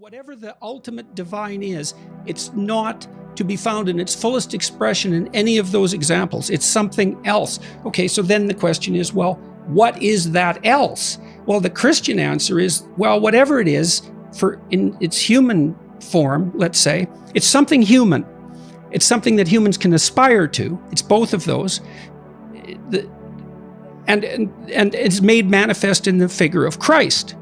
Whatever the ultimate divine is, it's not to be found in its fullest expression in any of those examples. It's something else. Okay, so then the question is, well, what is that else? Well, the Christian answer is, well, whatever it is, in its human form, let's say, it's something human. It's something that humans can aspire to. It's both of those. And it's made manifest in the figure of Christ.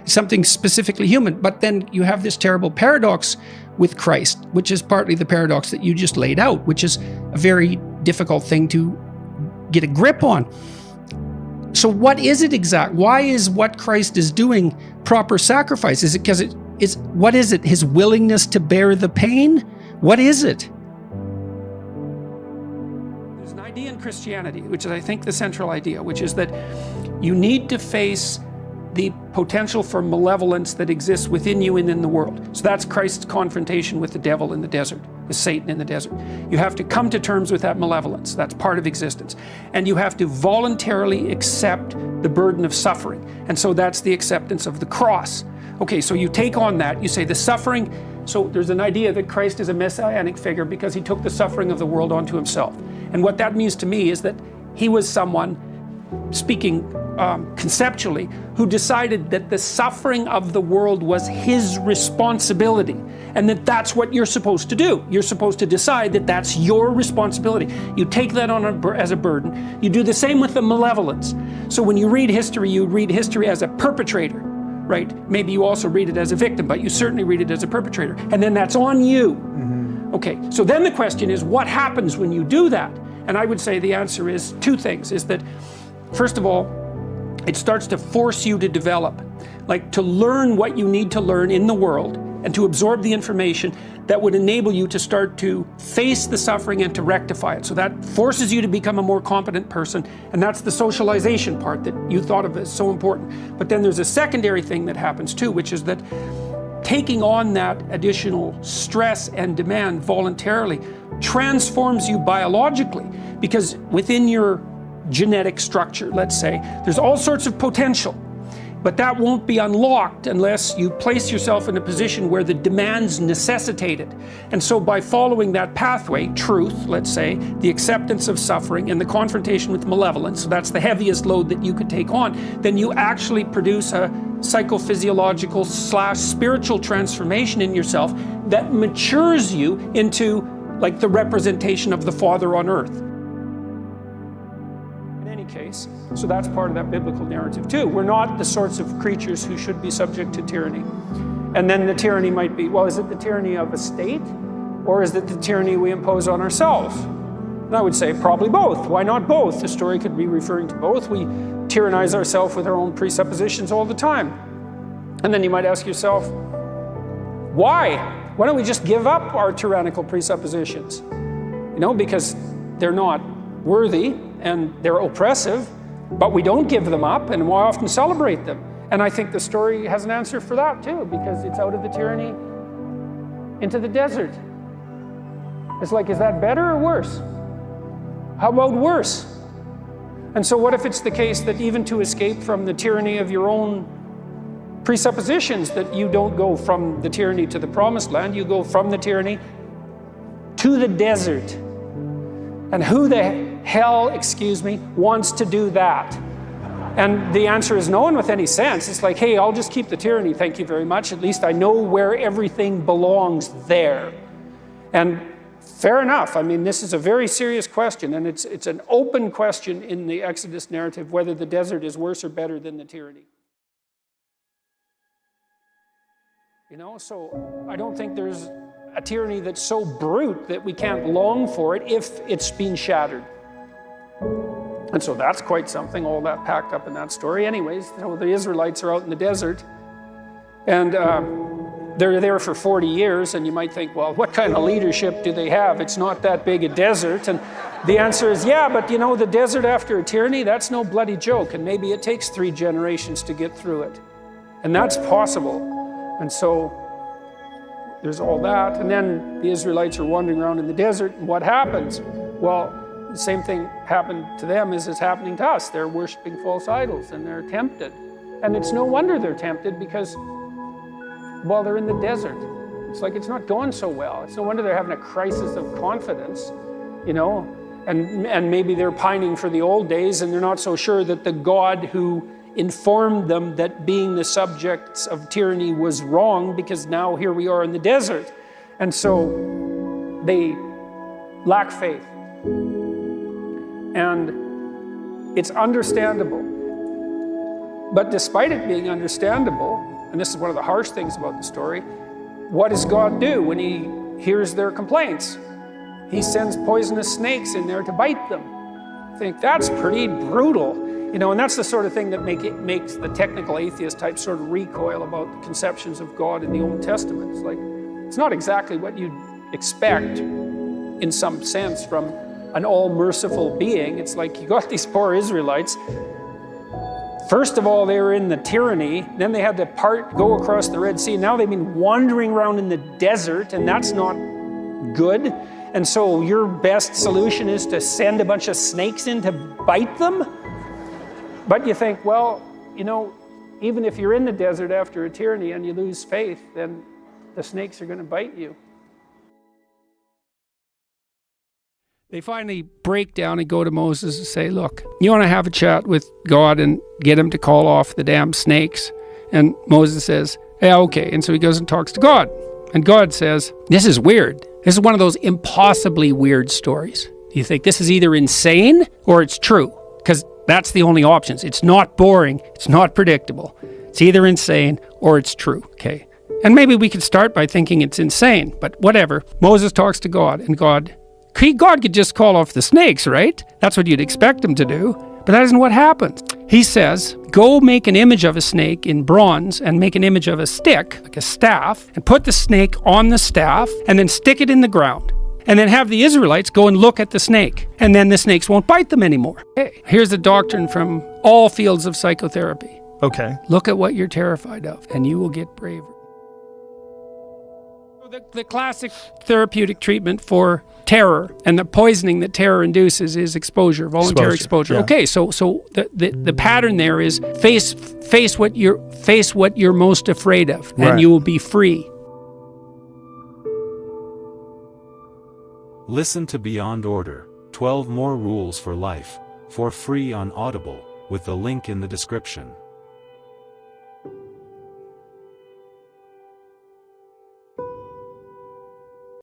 Something specifically human. But then you have this terrible paradox with Christ, which is partly the paradox that you just laid out, which is a very difficult thing to get a grip on. So what is it exact? Why is what Christ is doing proper sacrifice? Is it because what is it? His willingness to bear the pain? What is it? There's an idea in Christianity, which is, I think, the central idea, which is that you need to face the potential for malevolence that exists within you and in the world. So that's Christ's confrontation with the devil in the desert, with Satan in the desert. You have to come to terms with that malevolence. That's part of existence. And you have to voluntarily accept the burden of suffering. And so that's the acceptance of the cross. Okay, so you take on that, you say the suffering. So there's an idea that Christ is a messianic figure because he took the suffering of the world onto himself. And what that means to me is that he was someone, speaking conceptually, who decided that the suffering of the world was his responsibility, and that that's what you're supposed to do. You're supposed to decide that that's your responsibility. You take that on as a burden. You do the same with the malevolence. So when you read history as a perpetrator, right? Maybe you also read it as a victim, but you certainly read it as a perpetrator, and then that's on you. Mm-hmm. Okay, so then the question is, what happens when you do that? And I would say the answer is two things, is that first of all, it starts to force you to develop, like to learn what you need to learn in the world and to absorb the information that would enable you to start to face the suffering and to rectify it. So that forces you to become a more competent person, and that's the socialization part that you thought of as so important. But then there's a secondary thing that happens too, which is that taking on that additional stress and demand voluntarily transforms you biologically, because within your genetic structure, let's say, there's all sorts of potential, but that won't be unlocked unless you place yourself in a position where the demands necessitate it. And so by following that pathway, truth, let's say, the acceptance of suffering and the confrontation with malevolence, so that's the heaviest load that you could take on, then you actually produce a psychophysiological / spiritual transformation in yourself that matures you into like the representation of the Father on earth. Case. So that's part of that biblical narrative too. We're not the sorts of creatures who should be subject to tyranny. And then the tyranny might be, well, is it the tyranny of a state, or is it the tyranny we impose on ourselves? And I would say probably both. Why not both? The story could be referring to both. We tyrannize ourselves with our own presuppositions all the time. And then you might ask yourself, why? Why don't we just give up our tyrannical presuppositions? You know, because they're not worthy and they're oppressive, but we don't give them up, and why often celebrate them? And I think the story has an answer for that too, because it's out of the tyranny into the desert. It's like, is that better or worse? How about worse? And so what if it's the case that even to escape from the tyranny of your own presuppositions, that you don't go from the tyranny to the promised land, you go from the tyranny to the desert? And who the hell, wants to do that? And the answer is no one with any sense. It's like, hey, I'll just keep the tyranny, thank you very much. At least I know where everything belongs there. And fair enough. I mean, this is a very serious question, and it's an open question in the Exodus narrative, whether the desert is worse or better than the tyranny. You know, so I don't think there's a tyranny that's so brute that we can't long for it if it's been shattered. And so that's quite something, all that packed up in that story. Anyways, so the Israelites are out in the desert, and they're there for 40 years, and you might think, well, what kind of leadership do they have? It's not that big a desert. And the answer is, yeah, but you know, the desert after a tyranny, that's no bloody joke, and maybe it takes 3 generations to get through it. And that's possible. And so there's all that, and then the Israelites are wandering around in the desert, and what happens? Well, the same thing happened to them as is happening to us. They're worshiping false idols, and they're tempted. And it's no wonder they're tempted, because Well, they're in the desert. It's like it's not going so well. It's no wonder they're having a crisis of confidence, you know, and maybe they're pining for the old days, and they're not so sure that the God who informed them that being the subjects of tyranny was wrong, because now here we are in the desert. And so they lack faith. And it's understandable. But despite it being understandable, and this is one of the harsh things about the story, what does God do when he hears their complaints? He sends poisonous snakes in there to bite them. I think that's pretty brutal. You know, and that's the sort of thing that makes the technical atheist type sort of recoil about the conceptions of God in the Old Testament. It's like, it's not exactly what you'd expect in some sense from an all-merciful being. It's like you got these poor Israelites. First of all, they were in the tyranny. Then they had to go across the Red Sea. Now they've been wandering around in the desert, and that's not good. And so your best solution is to send a bunch of snakes in to bite them? But you think, well, you know, even if you're in the desert after a tyranny and you lose faith, then the snakes are going to bite you. They finally break down and go to Moses and say, look, you want to have a chat with God and get him to call off the damn snakes? And Moses says, yeah, okay. And so he goes and talks to God. And God says, this is weird. This is one of those impossibly weird stories. You think this is either insane or it's true, because that's the only options. It's not boring. It's not predictable. It's either insane or it's true, okay? And maybe we could start by thinking it's insane, but whatever. Moses talks to God, and God could just call off the snakes, right? That's what you'd expect him to do. But that isn't what happens. He says, go make an image of a snake in bronze and make an image of a stick, like a staff, and put the snake on the staff and then stick it in the ground. And then have the Israelites go and look at the snake. And then the snakes won't bite them anymore. Okay. Here's a doctrine from all fields of psychotherapy. Okay. Look at what you're terrified of, and you will get braver. The classic therapeutic treatment for terror and the poisoning that terror induces is exposure, voluntary exposure. Yeah. Okay, so the pattern there is face what you're most afraid of, and you will be free. Listen to Beyond Order, 12 More Rules for Life, for free on Audible, with the link in the description.